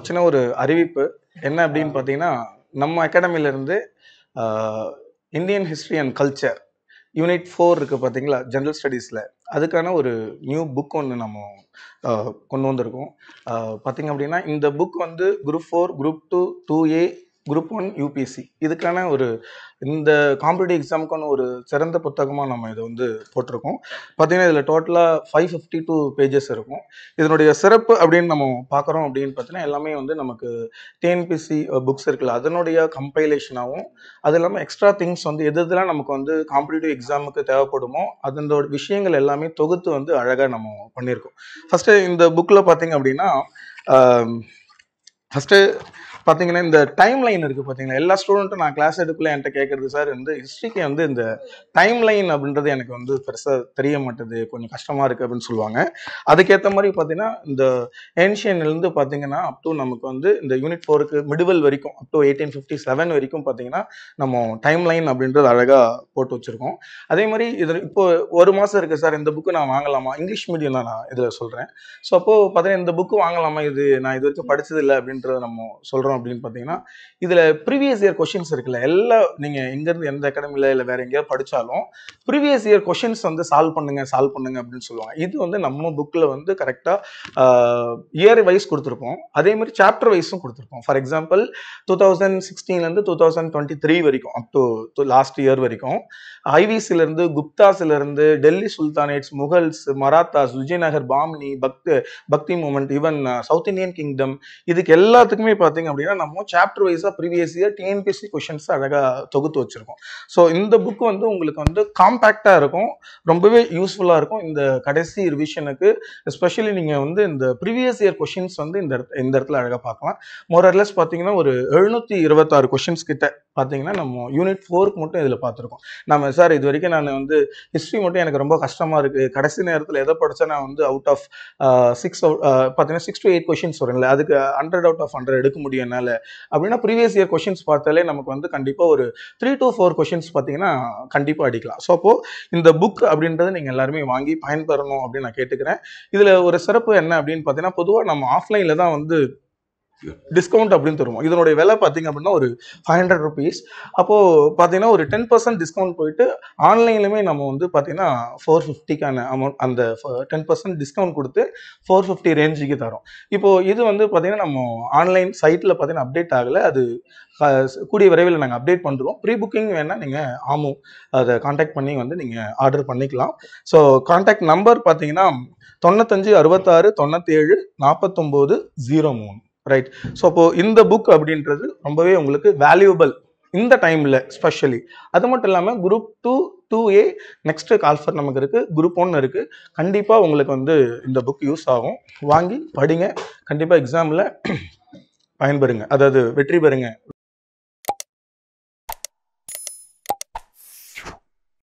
சின்ன ஒரு அறிவிப்பு என்ன அப்படின்னு பார்த்தீங்கன்னா, நம்ம அகாடமிலேருந்து Indian history and culture unit 4 இருக்குது பார்த்தீங்களா, ஜென்ரல் ஸ்டடீஸில் அதுக்கான ஒரு நியூ புக் ஒன்று நம்ம கொண்டு வந்திருக்கோம். பார்த்தீங்க அப்படின்னா, இந்த புக் வந்து group 4, group 2, 2A, group 1 UPSC இதுக்கான ஒரு இந்த காம்படிட்டிவ் எக்ஸாமுக்கான ஒரு சிறந்த புத்தகமாக நம்ம இதை வந்து போட்டிருக்கோம். பார்த்தீங்கன்னா இதில் டோட்டலாக 552 பேஜஸ் இருக்கும். இதனுடைய சிறப்பு அப்படின்னு நம்ம பார்க்குறோம் அப்படின்னு பார்த்தீங்கன்னா, எல்லாமே வந்து நமக்கு டிஎன்பிசி புக்ஸ் இருக்குல்ல அதனுடைய கம்பைலேஷனாகவும், அது இல்லாமல் எக்ஸ்ட்ரா திங்ஸ் வந்து எதுலாம் நமக்கு வந்து காம்படிட்டிவ் எக்ஸாமுக்கு தேவைப்படுமோ அதனோட விஷயங்கள் எல்லாமே தொகுத்து வந்து அழகாக நம்ம பண்ணியிருக்கோம். ஃபஸ்ட்டு இந்த புக்கில் பார்த்தீங்க அப்படின்னா, ஃபஸ்ட்டு பார்த்தீங்கன்னா இந்த டைம் லைன் இருக்குது பார்த்தீங்களா, எல்லா ஸ்டூடெண்ட்டும் நான் கிளாஸ் எடுக்கல என்கிட்ட கேட்குறது, சார் வந்து ஹிஸ்ட்ரிக்கு வந்து இந்த டைம் லைன் அப்படின்றது எனக்கு வந்து பெருசாக தெரிய மாட்டேது, கொஞ்சம் கஷ்டமாக இருக்குது அப்படின்னு சொல்லுவாங்க. அதுக்கேற்ற மாதிரி பார்த்தீங்கன்னா இந்த ஏன்ஷியன்லேருந்து பார்த்தீங்கன்னா அப் டு நமக்கு வந்து இந்த யூனிட் 4க்கு மிடிவல் வரைக்கும் அப் டு 1857 வரைக்கும் பார்த்தீங்கன்னா நம்ம டைம் லைன் அப்படின்றது அழகாக போட்டு வச்சுருக்கோம். அதே மாதிரி இதில் இப்போ ஒரு மாதம் இருக்குது சார், இந்த புக்கு நான் வாங்கலாமா, இங்கிலீஷ் மீடியம் தான் நான் இதில் சொல்கிறேன். ஸோ அப்போது பார்த்தீங்கன்னா இந்த புக்கு வாங்கலாமா, இது நான் இது வரைக்கும் படித்ததில்லை அப்படின்றத நம்ம சொல்கிறோம் அப்படின்னு பார்த்தீங்கன்னா, இதில் ப்ரீவியஸ் இயர் கொஷின்ஸ் இருக்குல்ல, எல்லாம் நீங்கள் எங்கேருந்து எந்த அகாடமியில் இல்லை வேறு எங்கேயாவது படித்தாலும் ப்ரீவியஸ் இயர் கொஷின்ஸ் வந்து சால்வ் பண்ணுங்க அப்படின்னு சொல்லுவாங்க. இது வந்து நம்ம புக்கில் வந்து கரெக்டாக இயர் வைஸ் கொடுத்துருப்போம். அதே மாதிரி சாப்டர் வைஸும் கொடுத்துருப்போம். ஃபார் எக்ஸாம்பிள் 2016 2023 வரைக்கும் அப் டு லாஸ்ட் இயர் வரைக்கும் ஐவிசிலேருந்து, குப்தாஸ்லேருந்து, Delhi sultanates, Mughals, Marathas, Vijayanagar, Bahmani, Bhakti movement, even south Indian kingdom, இதுக்கு எல்லாத்துக்குமே பார்த்தீங்க அப்படின்னா நம்ம சாப்டர் வைஸாக ப்ரீவியஸ் இயர் டிஎன்பிஎஸ்சி கொஷின்ஸ் அழகாக தொகுத்து வச்சுருக்கோம். ஸோ இந்த புக்கு வந்து உங்களுக்கு வந்து காம்பேக்டாக இருக்கும், ரொம்பவே யூஸ்ஃபுல்லாக இருக்கும் இந்த கடைசி ரிவிஷனுக்கு. எஸ்பெஷலி நீங்கள் வந்து இந்த ப்ரீவியஸ் இயர் கொஷின்ஸ் வந்து இந்த இடத்துல அழகாக பார்க்கலாம். மோரர்லெஸ் பார்த்தீங்கன்னா ஒரு 726 கொஷின்ஸ் கிட்ட பார்த்தீங்கன்னா நம்ம யூனிட் 4க்கு மட்டும் இதில் பார்த்துருக்கோம். நம்ம சார் இது வரைக்கும் நான் வந்து ஹிஸ்ட்ரி மட்டும் எனக்கு ரொம்ப கஷ்டமாக இருக்குது, கடைசி நேரத்தில் எதை படித்தா நான் வந்து அவுட் ஆஃப் 6 பார்த்தீங்கன்னா 6 to 8 கொஷின்ஸ் வரும்ல, அதுக்கு 100 out of 100 எடுக்க முடியும் என்னால் அப்படின்னா ப்ரீவியஸ் இயர் கொஷின்ஸ் பார்த்தாலே நமக்கு வந்து கண்டிப்பாக ஒரு 3 to 4 கொஷின்ஸ் பார்த்தீங்கன்னா கண்டிப்பாக அடிக்கலாம். ஸோ அப்போது இந்த புக் அப்படின்றது நீங்கள் எல்லாருமே வாங்கி பயன்பெறணும் அப்படின்னு நான் கேட்டுக்கிறேன். இதில் ஒரு சிறப்பு என்ன அப்படின்னு பார்த்தீங்கன்னா, பொதுவாக நம்ம ஆஃப்லைனில் தான் வந்து டிஸ்கவுண்ட் அப்படின்னு தருவோம். இதனுடைய விலை பார்த்தீங்க அப்படின்னா ஒரு 500 rupees. அப்போது பார்த்தீங்கன்னா ஒரு 10% டிஸ்கவுண்ட் போயிட்டு ஆன்லைன்லையுமே நம்ம வந்து பார்த்தீங்கன்னா 450க்கான அமௌண்ட், அந்த 10% டிஸ்கவுண்ட் கொடுத்து 450 ரேஞ்சுக்கு தரோம். இப்போது இது வந்து பார்த்தீங்கன்னா நம்ம ஆன்லைன் சைட்டில் பார்த்தீங்கன்னா அப்டேட் ஆகலை, அது கூடிய விரைவில் நாங்கள் அப்டேட் பண்ணுறோம். ப்ரீ புக்கிங் வேணால் நீங்கள் ஆமோ அதை காண்டாக்ட் பண்ணி வந்து நீங்கள் ஆர்டர் பண்ணிக்கலாம். ஸோ காண்டாக்ட் நம்பர் பார்த்தீங்கன்னா 95 66 97 49 03, ரைட். ஸோ அப்போது இந்த புக் அப்படின்றது ரொம்பவே உங்களுக்கு வேல்யூபிள் இந்த டைமில் ஸ்பெஷலி. அது மட்டும் இல்லாமல் குரூப் 2, 2A நெக்ஸ்ட் கால்ஃபர் நமக்கு இருக்குது, குரூப் 1 இருக்குது. கண்டிப்பாக உங்களுக்கு வந்து இந்த புக் யூஸ் ஆகும், வாங்கி படிங்க, கண்டிப்பாக எக்ஸாமில் பயன்பெறுங்க, அதாவது வெற்றி பெறுங்க.